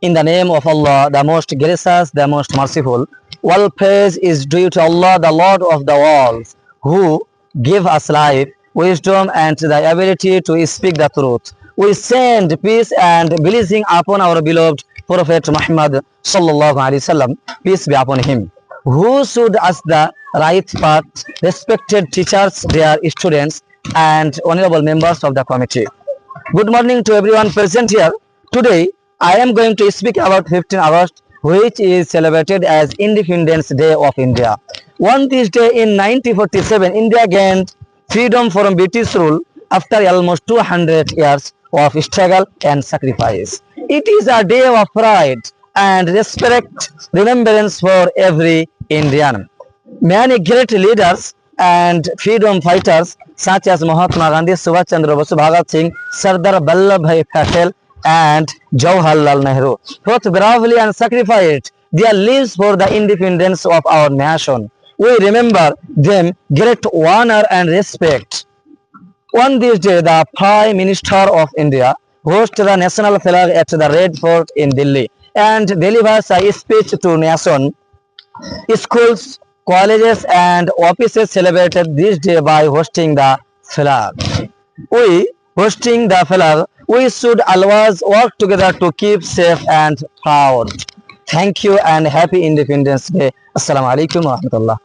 In the name of Allah, the most gracious, the most merciful, all praise is due to Allah, the Lord of the worlds, who give us life, wisdom, and the ability to speak the truth. We send peace and blessing upon our beloved Prophet Muhammad sallallahu alaihi wasallam, peace be upon him, who showed us the right path, respected teachers, their students, and honorable members of the committee. Good morning to everyone present here. Today, I am going to speak about 15 August, which is celebrated as Independence Day of India. On this day in 1947, India gained freedom from British rule after almost 200 years of struggle and sacrifice. It is a day of pride and respect, remembrance for every Indian. Many great leaders and freedom fighters such as Mahatma Gandhi, Subhash Chandra Bose, Bhagat Singh, Sardar Vallabhbhai Patel, and Jawaharlal Nehru fought bravely and sacrificed their lives for the independence of our nation. We remember them great honor and respect. On this day, the Prime Minister of India hosts the national flag at the Red Fort in Delhi and delivers a speech to nation. Schools, colleges, and offices celebrated this day by hosting the flag. Hosting the flag, we should always work together to keep safe and proud. Thank you and happy Independence Day. Assalamu alaikum wa rahmatullah.